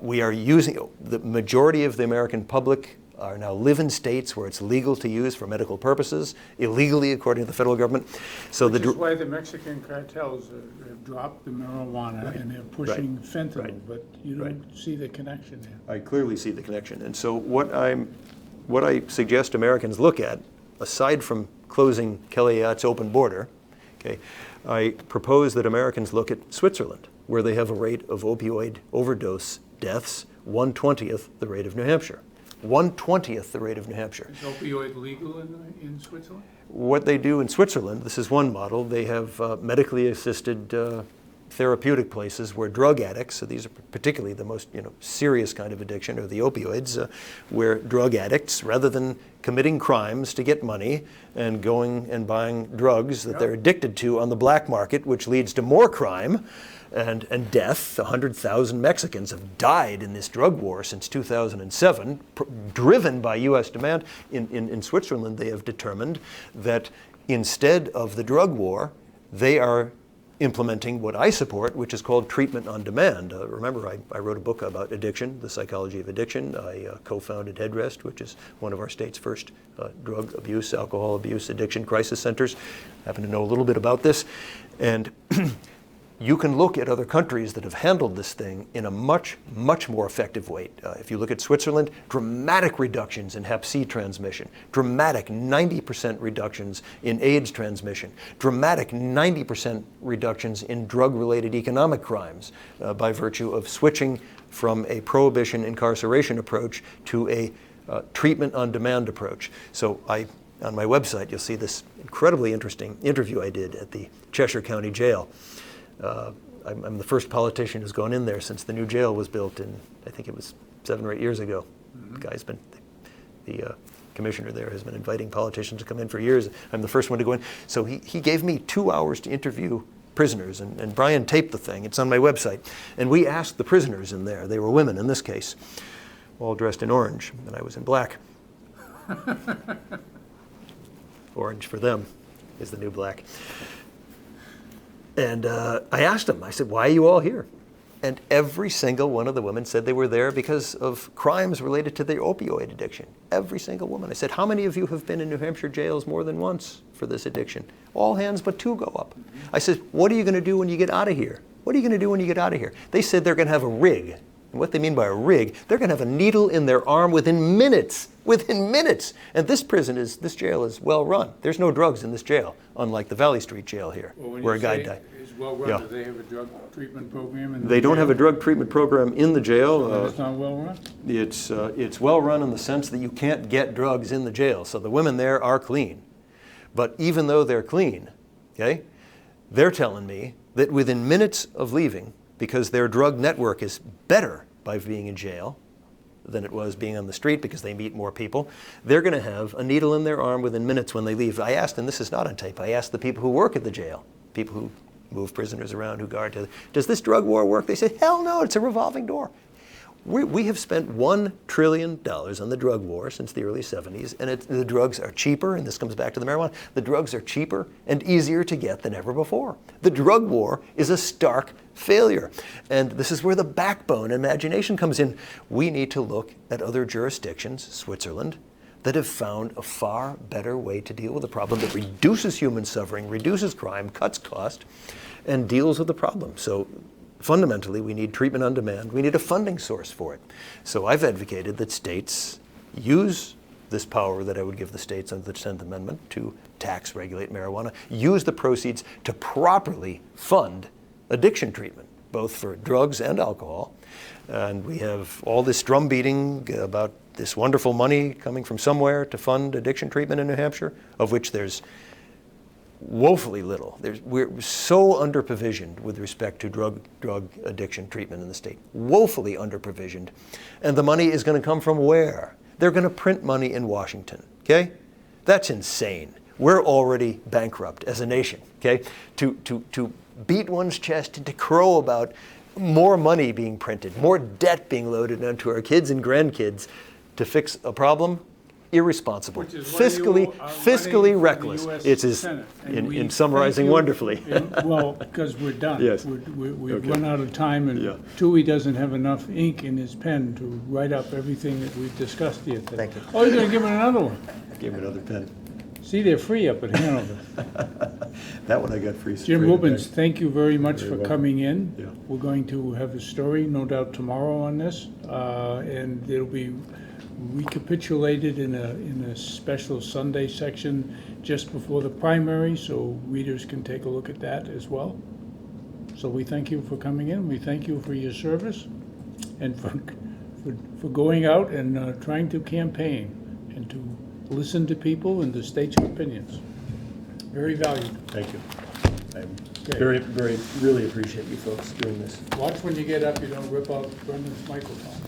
We are using, the majority of the American public are now live in states where it's legal to use for medical purposes, illegally according to the federal government. So Which is why the Mexican cartels have dropped the marijuana and they're pushing fentanyl, Right. but you don't see the connection there. I clearly see the connection. And so what I suggest Americans look at, aside from closing Kelly Ayotte's open border, okay, I propose that Americans look at Switzerland, where they have a rate of opioid overdose deaths 1/20th the rate of New Hampshire. 1/20th the rate of New Hampshire. Is opioid legal in Switzerland? What they do in Switzerland, this is one model, they have medically assisted therapeutic places where drug addicts, so these are particularly the most serious kind of addiction, or the opioids, where drug addicts, rather than committing crimes to get money and going and buying drugs that they're addicted to on the black market, which leads to more crime and death. 100,000 Mexicans have died in this drug war since 2007, driven by U.S. demand. In Switzerland, they have determined that instead of the drug war, they are implementing what I support, which is called treatment on demand. Remember, I wrote a book about addiction, the psychology of addiction. I co-founded Headrest, which is one of our state's first drug abuse, alcohol abuse, addiction crisis centers. I happen to know a little bit about this. And you can look at other countries that have handled this thing in a much, much more effective way. If you look at Switzerland, dramatic reductions in Hep C transmission, dramatic 90% reductions in AIDS transmission, dramatic 90% reductions in drug-related economic crimes by virtue of switching from a prohibition incarceration approach to a treatment on demand approach. So on my website, you'll see this incredibly interesting interview I did at the Cheshire County Jail. I'm the first politician who's gone in there since the new jail was built in, I think it was 7 or 8 years ago. The commissioner there has been inviting politicians to come in for years. I'm the first one to go in. So he gave me 2 hours to interview prisoners, and Brian taped the thing. It's on my website. And we asked the prisoners in there, they were women in this case, all dressed in orange, and I was in black. Orange for them is the new black. And I asked them, I said, why are you all here? And every single one of the women said they were there because of crimes related to their opioid addiction. Every single woman. I said, how many of you have been in New Hampshire jails more than once for this addiction? All hands but 2 go up. I said, what are you going to do when you get out of here? What are you going to do when you get out of here? They said they're going to have a rig. And what they mean by a rig, they're going to have a needle in their arm within minutes. Within minutes. And this jail is well run. There's no drugs in this jail, unlike the Valley Street jail here, where a guy died. It's well run. Yeah. Do they have a drug treatment program in the They don't jail? have a drug treatment program in the jail. So it's not well run? It's well run in the sense that you can't get drugs in the jail. So the women there are clean. But even though they're clean, okay, they're telling me that within minutes of leaving, because their drug network is better by being in jail than it was being on the street because they meet more people, they're going to have a needle in their arm within minutes when they leave. I asked, and this is not on tape, I asked the people who work at the jail, people who move prisoners around, who guard, does this drug war work? They said, hell no, it's a revolving door. We have spent $1 trillion on the drug war since the early 70s, and the drugs are cheaper, and this comes back to the marijuana, the drugs are cheaper and easier to get than ever before. The drug war is a stark failure. And this is where the backbone imagination comes in. We need to look at other jurisdictions, Switzerland, that have found a far better way to deal with the problem that reduces human suffering, reduces crime, cuts cost, and deals with the problem. So fundamentally, we need treatment on demand. We need a funding source for it. So I've advocated that states use this power that I would give the states under the 10th Amendment to tax, regulate marijuana, use the proceeds to properly fund addiction treatment, both for drugs and alcohol. And we have all this drum beating about this wonderful money coming from somewhere to fund addiction treatment in New Hampshire, of which there's woefully little. We're so underprovisioned with respect to drug addiction treatment in the state. Woefully underprovisioned. And the money is going to come from where? They're going to print money in Washington, okay? That's insane. We're already bankrupt as a nation, okay? To beat one's chest and to crow about more money being printed, more debt being loaded onto our kids and grandkids to fix a problem, irresponsible, Which is why you are fiscally running for reckless. the US It is Senate. And we in summarizing thank you. wonderfully. Well, because we're done. Yes. We've Okay. run out of time, and Yeah. Tui doesn't have enough ink in his pen to write up everything that we've discussed here today. Thank you. Oh, you're gonna give him another one? Give him another pen. See, they're free up at Hanover. That one I got free. Jim Rubens, thank you very much for coming in. Yeah. We're going to have a story, no doubt, tomorrow on this, and it'll be recapitulated in a special Sunday section just before the primary, so readers can take a look at that as well. So we thank you for coming in. We thank you for your service and for going out and trying to campaign and to listen to people and to state your opinions. Very valuable. Thank you. I Okay. really appreciate you folks doing this. Watch when you get up, you don't rip out Brendan's microphone.